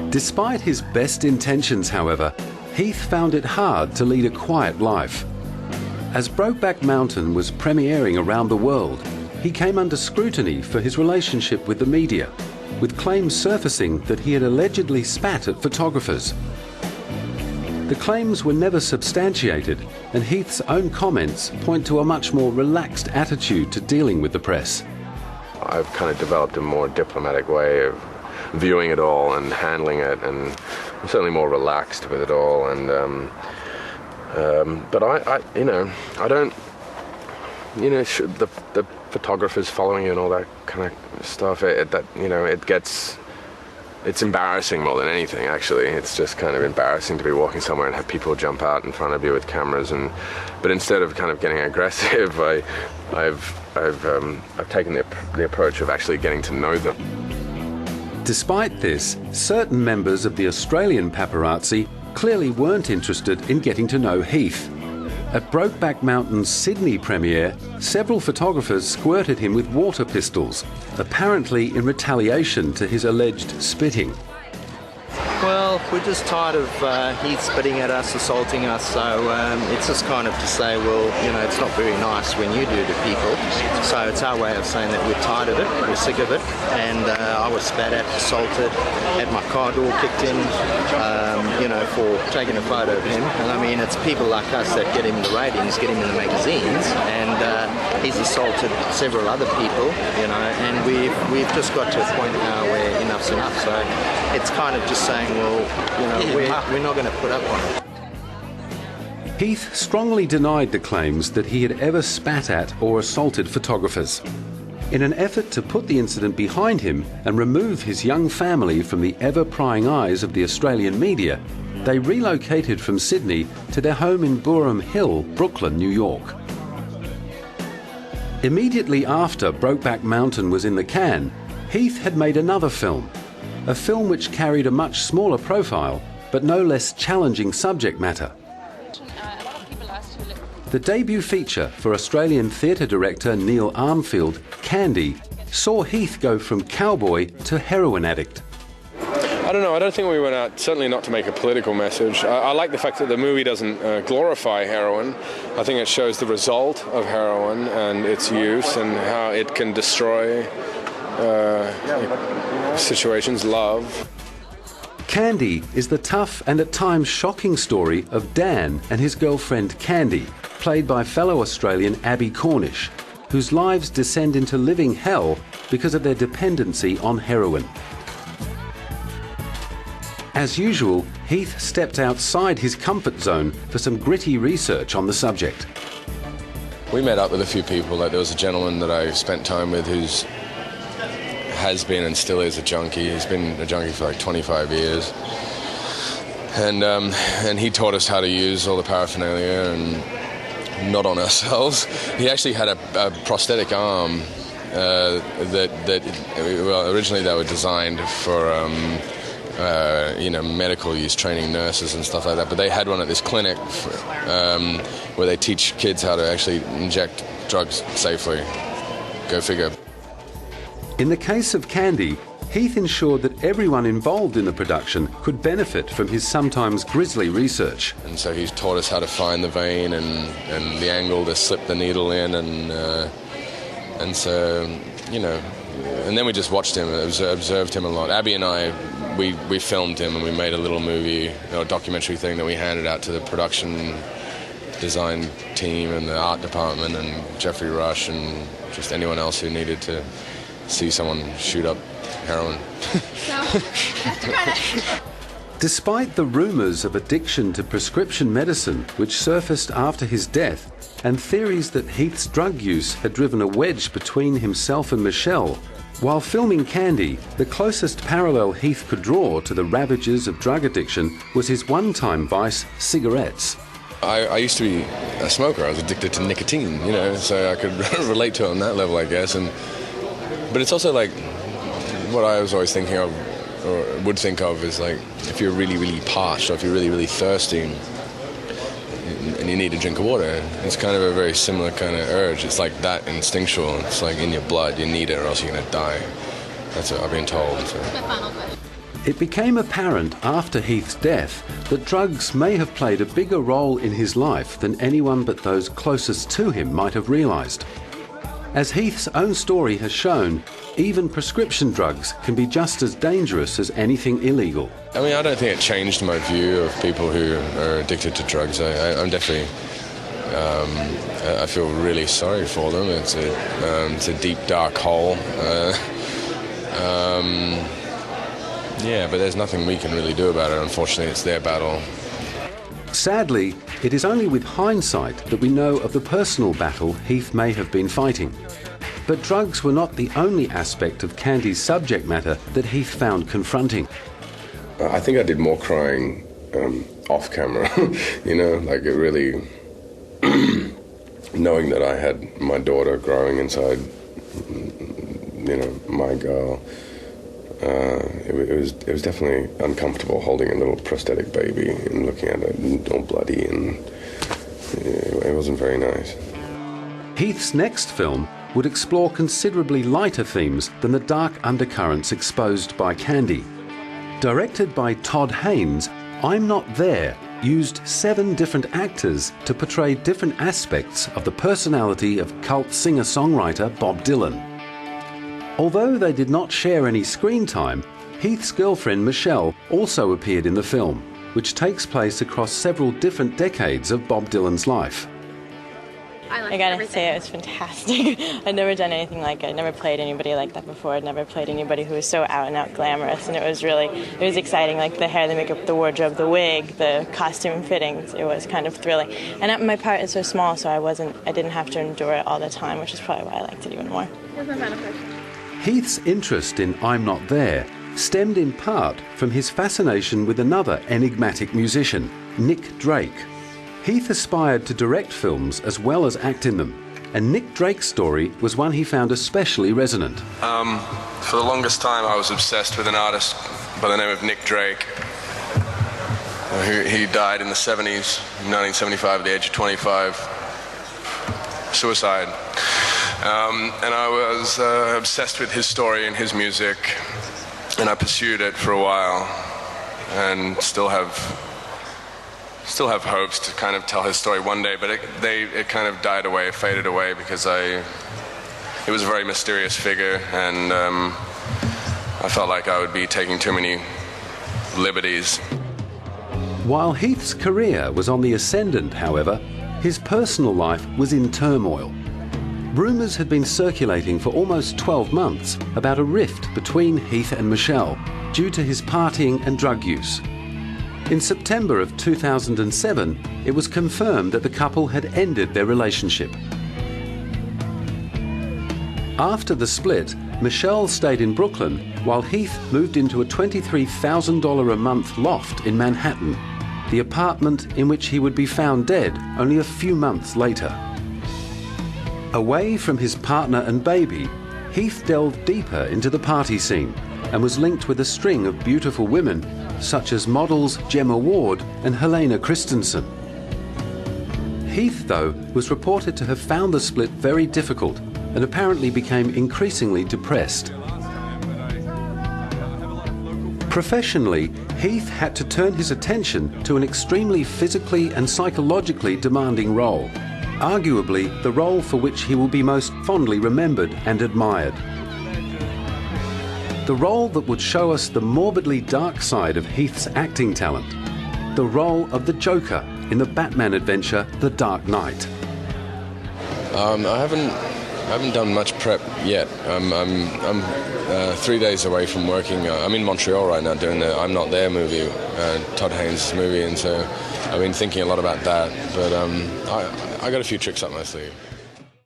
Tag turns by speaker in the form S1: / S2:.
S1: Despite his best intentions, however, Heath found it hard to lead a quiet life. As Brokeback Mountain was premiering around the world, he came under scrutiny for his relationship with the media, with claims surfacing that he had allegedly spat at photographers. The claims were never substantiated, and Heath's own comments point to a much more relaxed attitude to dealing with the press.
S2: I've kind of developed a more diplomatic way of viewing it all and handling it, and I'm certainly more relaxed with it all. And but I don't, the photographers following you and all that kind of stuff. It's embarrassing more than anything. Actually, it's just kind of embarrassing to be walking somewhere and have people jump out in front of you with cameras. But instead of kind of getting aggressive, I've taken the approach of actually getting to know them.
S1: Despite this, certain members of the Australian paparazzi clearly weren't interested in getting to know Heath. At Brokeback Mountain's Sydney premiere, several photographers squirted him with water pistols, apparently in retaliation to his alleged spitting.
S3: Well, we're just tired of Heath spitting at us, assaulting us, so it's just kind of to say, well, it's not very nice when you do to people. So it's our way of saying that we're tired of it, we're sick of it, and I was spat at, assaulted, had my car door kicked in, for taking a photo of him. And I mean, it's people like us that get him in the ratings, get him in the magazines, and he's assaulted several other people, and we've just got to a point now where enough's enough. So it's kind of just saying, well, we're not going to put up on it.
S1: Heath strongly denied the claims that he had ever spat at or assaulted photographers. In an effort to put the incident behind him and remove his young family from the ever-prying eyes of the Australian media, they relocated from Sydney to their home in Boerum Hill, Brooklyn, New York. Immediately after Brokeback Mountain was in the can, Heath had made another film, a film which carried a much smaller profile, but no less challenging subject matter. The debut feature for Australian theatre director Neil Armfield, Candy, saw Heath go from cowboy to heroin addict.
S4: I don't know, I don't think we went out, certainly not to make a political message. I like the fact that the movie doesn't glorify heroin. I think it shows the result of heroin and its use and how it can destroy situations, love.
S1: Candy is the tough and at times shocking story of Dan and his girlfriend Candy, played by fellow Australian Abby Cornish, whose lives descend into living hell because of their dependency on heroin. As usual, Heath stepped outside his comfort zone for some gritty research on the subject.
S4: We met up with a few people. Like, there was a gentleman that I spent time with who's has been and still is a junkie. He's been a junkie for like 25 years. And he taught us how to use all the paraphernalia and not on ourselves. He actually had a prosthetic arm that originally they were designed for medical use, training nurses and stuff like that. But they had one at this clinic where they teach kids how to actually inject drugs safely. Go figure.
S1: In the case of Candy, Heath ensured that everyone involved in the production could benefit from his sometimes grisly research.
S4: And so he's taught us how to find the vein and the angle to slip the needle in, and so, and then we just watched him, observed him a lot. Abby and I, we filmed him and we made a little movie, a documentary thing that we handed out to the production design team and the art department and Jeffrey Rush and just anyone else who needed to see someone shoot up heroin.
S1: Despite the rumours of addiction to prescription medicine which surfaced after his death, and theories that Heath's drug use had driven a wedge between himself and Michelle, while filming Candy, the closest parallel Heath could draw to the ravages of drug addiction was his one-time vice, cigarettes.
S4: I used to be a smoker. I was addicted to nicotine, so I could relate to it on that level, I guess. But it's also like what I was always thinking of, or would think of, is like if you're really, really parched or if you're really, really thirsty and you need a drink of water, it's kind of a very similar kind of urge. It's like that instinctual. It's like in your blood. You need it or else you're going to die. That's what I've been told. So.
S1: It became apparent after Heath's death that drugs may have played a bigger role in his life than anyone but those closest to him might have realised. As Heath's own story has shown, even prescription drugs can be just as dangerous as anything illegal.
S4: I mean, I don't think it changed my view of people who are addicted to drugs. I'm definitely... I feel really sorry for them. It's a deep, dark hole. Yeah, but there's nothing we can really do about it. Unfortunately, it's their battle.
S1: Sadly, it is only with hindsight that we know of the personal battle Heath may have been fighting. But drugs were not the only aspect of Candy's subject matter that Heath found confronting.
S2: I think I did more crying off camera, you know, like it really... knowing that I had my daughter growing inside, you know, my girl. It was definitely uncomfortable holding a little prosthetic baby and looking at it all bloody, and it wasn't very nice.
S1: Heath's next film would explore considerably lighter themes than the dark undercurrents exposed by Candy. Directed by Todd Haynes, I'm Not There used 7 different actors to portray different aspects of the personality of cult singer-songwriter Bob Dylan. Although they did not share any screen time, Heath's girlfriend Michelle also appeared in the film, which takes place across several different decades of Bob Dylan's life.
S5: I gotta say, it was fantastic. I'd never done anything like it. I'd never played anybody like that before. I'd never played anybody who was so out and out glamorous, and it was exciting. Like the hair, the makeup, the wardrobe, the wig, the costume fittings. It was kind of thrilling. And my part is so small, so I didn't have to endure it all the time, which is probably why I liked it even more.
S1: Heath's interest in I'm Not There stemmed in part from his fascination with another enigmatic musician, Nick Drake. Heath aspired to direct films as well as act in them, and Nick Drake's story was one he found especially resonant.
S4: For the longest time I was obsessed with an artist by the name of Nick Drake. He died in the 70s, 1975 at the age of 25. Suicide. And I was obsessed with his story and his music, and I pursued it for a while, and still have hopes to kind of tell his story one day, but it kind of died away, faded away, because it was a very mysterious figure, and I felt like I would be taking too many liberties.
S1: While Heath's career was on the ascendant, however, his personal life was in turmoil. Rumours had been circulating for almost 12 months about a rift between Heath and Michelle due to his partying and drug use. In September of 2007, it was confirmed that the couple had ended their relationship. After the split, Michelle stayed in Brooklyn while Heath moved into a $23,000 a month loft in Manhattan, the apartment in which he would be found dead only a few months later. Away from his partner and baby, Heath delved deeper into the party scene and was linked with a string of beautiful women such as models Gemma Ward and Helena Christensen. Heath, though, was reported to have found the split very difficult and apparently became increasingly depressed. Professionally, Heath had to turn his attention to an extremely physically and psychologically demanding role, arguably the role for which he will be most fondly remembered and admired. The role that would show us the morbidly dark side of Heath's acting talent. The role of the Joker in the Batman adventure The Dark Knight.
S4: I haven't done much prep yet. I'm 3 days away from working. I'm in Montreal right now doing the I'm Not There movie, Todd Haynes' movie, and so I've been thinking a lot about that. But I got a few tricks up my sleeve.